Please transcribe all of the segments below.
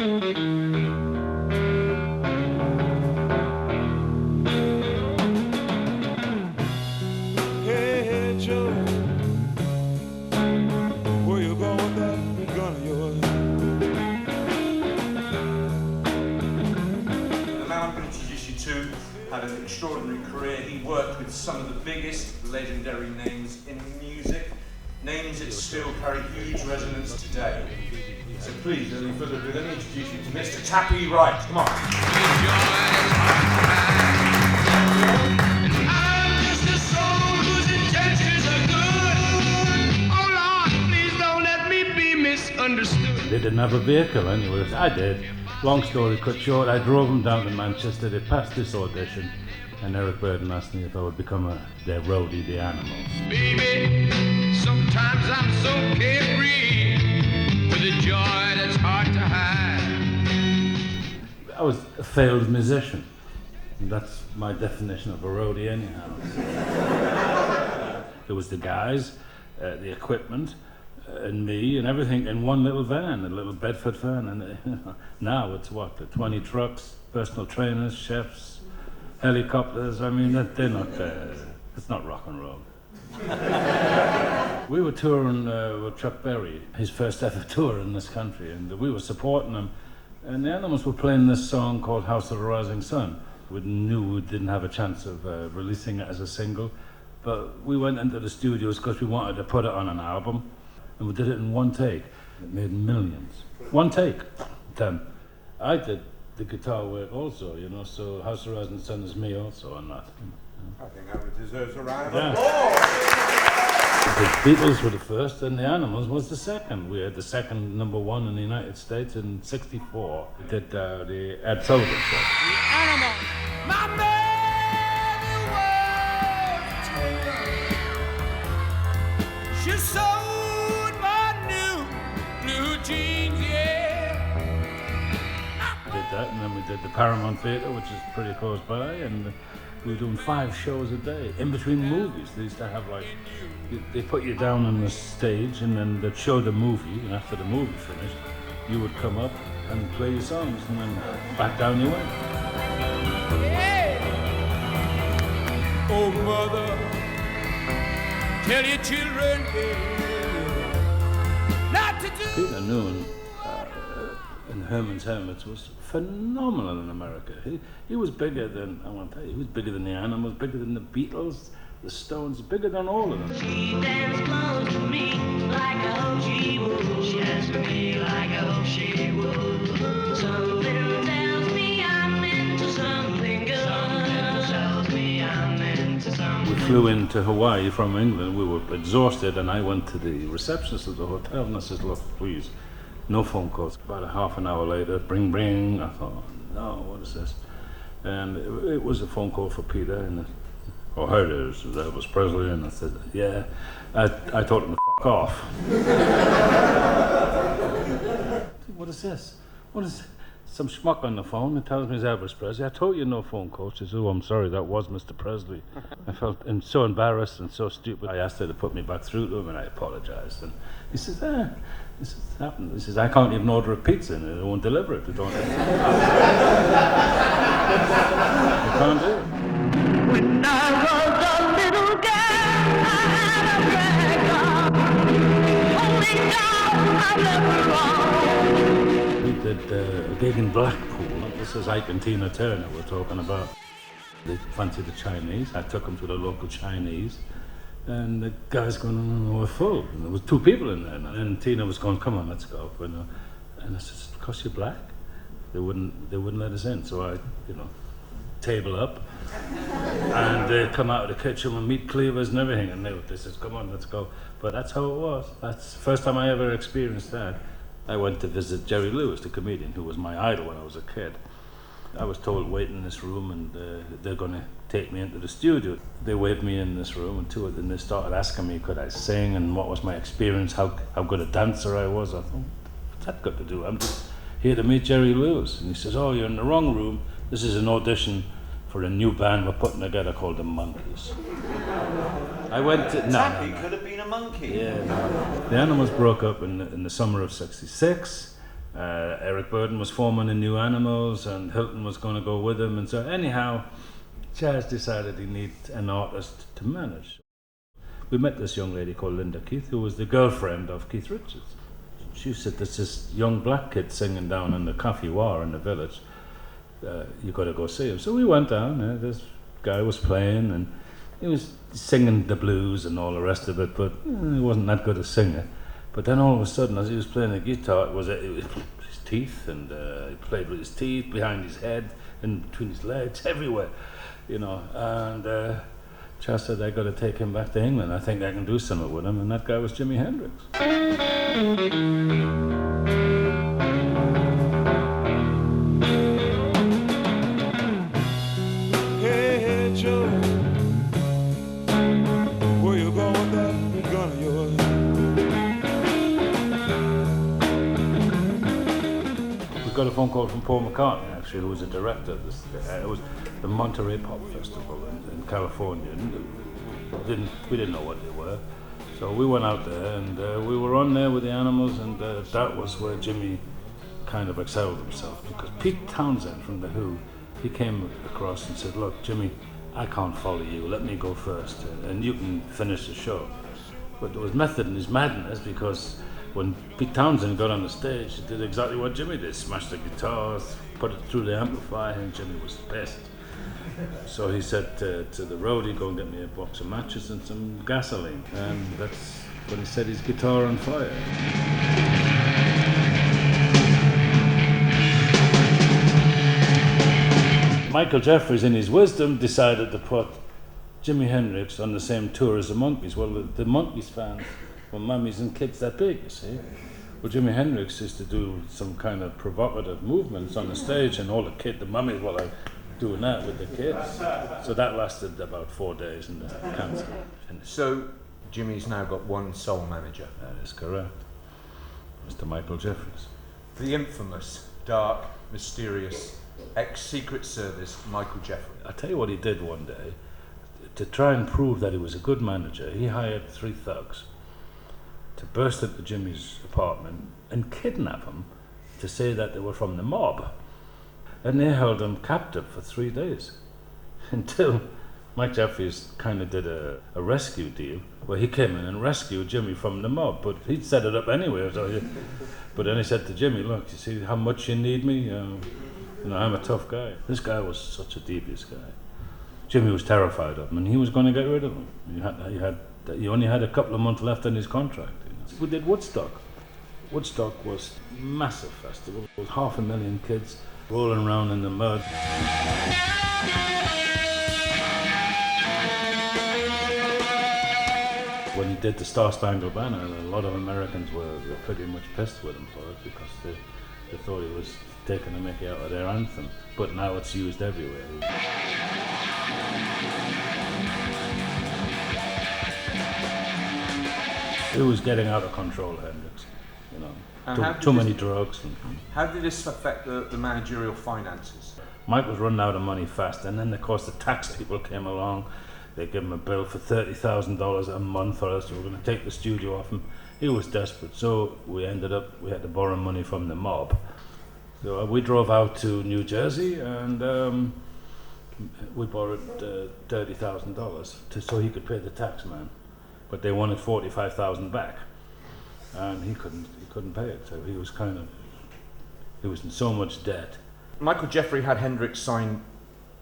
Hey, Joe, where you going with that gun of yours? The man I'm going to introduce you to had an extraordinary career. He worked with some of the biggest legendary names in music, names that still carry huge resonance today. So please, without any further ado, let me introduce you to Mr. Tappy Wright. Come on. They didn't have a vehicle anyways. I did. Long story cut short, I drove them down to Manchester. They passed this audition, and Eric Burden asked me if I would become their roadie, the Animals. Baby, sometimes I'm so carefree with a joy that's hard to hide. I was a failed musician. That's my definition of a roadie anyhow. There was the guys, the equipment, and me and everything in one little van, a little Bedford van. And now it's what, 20 trucks, personal trainers, chefs, helicopters. I mean, they're not, it's not rock and roll. We were touring with Chuck Berry, his first ever tour in this country, and we were supporting him. And the Animals were playing this song called House of the Rising Sun. We knew we didn't have a chance of releasing it as a single, but we went into the studios because we wanted to put it on an album. And we did it in one take. It made millions. One take. Then I did the guitar work also, you know, so House of Rising Sun is me also on that. I think that deserves a round of Yeah. applause. The Beatles were the first and the Animals was the second. We had the second #1 in the United States in '64. We did the Ed Sullivan Show. The Animals, my baby was true. She sold my new blue jeans, yeah. We did that, and then we did the Paramount Theatre, which is pretty close by, and we were doing 5 shows a day in between movies. They used to have like, they put you down on the stage and then they'd show the movie, and after the movie finished, you would come up and play your songs, and then back down you went. Yeah. Oh, mother, tell your children not to do. Peter Newman in Herman's Hermits was phenomenal in America. He was bigger than, I want to tell you, he was bigger than the Animals, bigger than the Beatles, the Stones, bigger than all of them. She danced close to me like I hope she would. She asked me like I hope she would. Something tells me I'm into something good. Something tells me I'm into something. We flew into Hawaii from England. We were exhausted, and I went to the receptionist of the hotel and I said, look, please, no phone calls. About a half an hour later, bring, bring. I thought, no, what is this? And it was a phone call for Peter, and oh, hi there, this is Elvis Presley. And I said, yeah. I told him to fuck off. What is this? What is some schmuck on the phone that tells me it's Elvis Presley? I told you no phone call. She said, oh, I'm sorry, that was Mr. Presley. I felt so embarrassed and so stupid. I asked her to put me back through to him, and I apologized. And he says, this has happened. He says, I can't even order a pizza, and they won't deliver it. They don't. They can't do it. When I was a little girl, I had a record. Holding down, I left her all. We did a gig in Blackpool. This is Ike and Tina Turner we're talking about. They fancied the Chinese. I took them to the local Chinese. And the guys going, no, we're full. And there was 2 people in there. And Tina was going, come on, let's go. And I said, because you're black? They wouldn't let us in. So I, table up. And they come out of the kitchen with meat cleavers and everything. And they said, come on, let's go. But that's how it was. That's the first time I ever experienced that. I went to visit Jerry Lewis, the comedian, who was my idol when I was a kid. I was told, wait in this room, and they're going to take me into the studio. They waved me in this room, and 2 of them, they started asking me, could I sing, and what was my experience, how good a dancer I was. I thought, what's that got to do? I'm just here to meet Jerry Lewis. And he says, oh, you're in the wrong room. This is an audition for a new band we're putting together called the Monkeys. I went to... Tappy could have been a monkey. Yeah, no. The Animals broke up in the summer of '66. Eric Burden was forming the New Animals, and Hilton was going to go with him. And so anyhow, Chas decided he needed an artist to manage. We met this young lady called Linda Keith, who was the girlfriend of Keith Richards. She said, there's this young black kid singing down in the Coffee War in the village. You got to go see him. So we went down. This guy was playing, and he was singing the blues and all the rest of it, but he wasn't that good a singer. But then all of a sudden, as he was playing the guitar, it was his teeth, and he played with his teeth, behind his head, and between his legs, everywhere, you know. And Chas said, I got to take him back to England. I think I can do something with him. And that guy was Jimi Hendrix. Hey, Joe, where you going with that gun of yours? We got a phone call from Paul McCartney, actually, who was a director of this. It was the Monterey Pop Festival in California. We didn't know what they were. So we went out there, and we were on there with the Animals, and that was where Jimi kind of excelled himself, because Pete Townsend from The Who, he came across and said, look, Jimi, I can't follow you, let me go first, and you can finish the show. But there was method in his madness, because when Pete Townsend got on the stage, he did exactly what Jimi did, smashed the guitars, put it through the amplifier, and Jimi was pissed. So he said to the roadie, go and get me a box of matches and some gasoline. And that's when he set his guitar on fire. Michael Jeffries, in his wisdom, decided to put Jimi Hendrix on the same tour as the Monkees. Well, the Monkees fans were mummies and kids that big, you see. Well, Jimi Hendrix used to do some kind of provocative movements on the stage, and all the mummies were like doing that with the kids. So that lasted about 4 days, and cancelled. So Jimmy's now got one soul manager. That is correct. Mr. Michael Jeffries. The infamous, dark, mysterious, ex-Secret Service Michael Jeffries. I'll tell you what he did one day. To try and prove that he was a good manager, he hired 3 thugs to burst into Jimmy's apartment and kidnap him to say that they were from the mob. And they held him captive for 3 days until Mike Jeffries kind of did a rescue deal where he came in and rescued Jimi from the mob, but he'd set it up anyway. But then he said to Jimi, look, you see how much you need me? I'm a tough guy. This guy was such a devious guy. Jimi was terrified of him, and he was going to get rid of him. He only had a couple of months left in his contract. We did Woodstock. Woodstock was a massive festival. It was 500,000 kids rolling around in the mud. When he did the Star Spangled Banner, a lot of Americans were pretty much pissed with him for it, because they thought he was taking a mickey out of their anthem. But now it's used everywhere. It was getting out of control, Hendrix. Too many drugs. How did this affect the managerial finances? Mike was running out of money fast, and then of course the tax people came along. They gave him a bill for $30,000 a month for us. We were going to take the studio off him. He was desperate, so we had to borrow money from the mob. So we drove out to New Jersey, and we borrowed $30,000 so he could pay the tax man. But they wanted $45,000 back, and he couldn't pay it. So he was in so much debt. Michael Jeffrey had Hendrix sign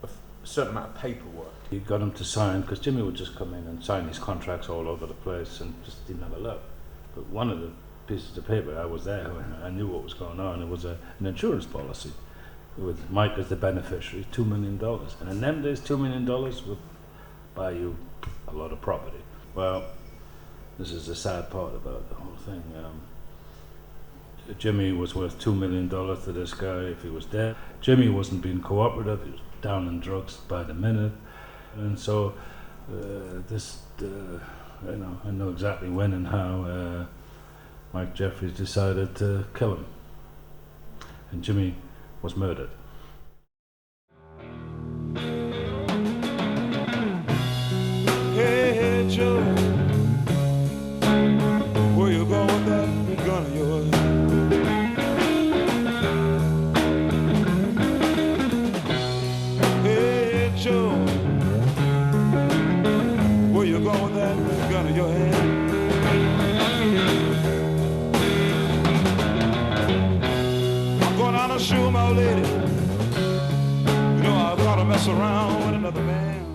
a certain amount of paperwork. He got him to sign, because Jimi would just come in and sign his contracts all over the place and just didn't have a look. But one of the pieces of paper, I was there, I knew what was going on. It was an insurance policy with Mike as the beneficiary, $2 million. And in them days, $2 million would buy you a lot of property. Well, this is the sad part about the whole thing. Jimi was worth $2 million to this guy if he was dead. Jimi wasn't being cooperative, he was down in drugs by the minute. And so I know exactly when and how Mike Jeffries decided to kill him. And Jimi was murdered. Hey, Joe, where you going with that gun of yours? Joe, where you going with that gun in your hand? I'm going out to shoot my old lady. You know I gotta mess around with another man.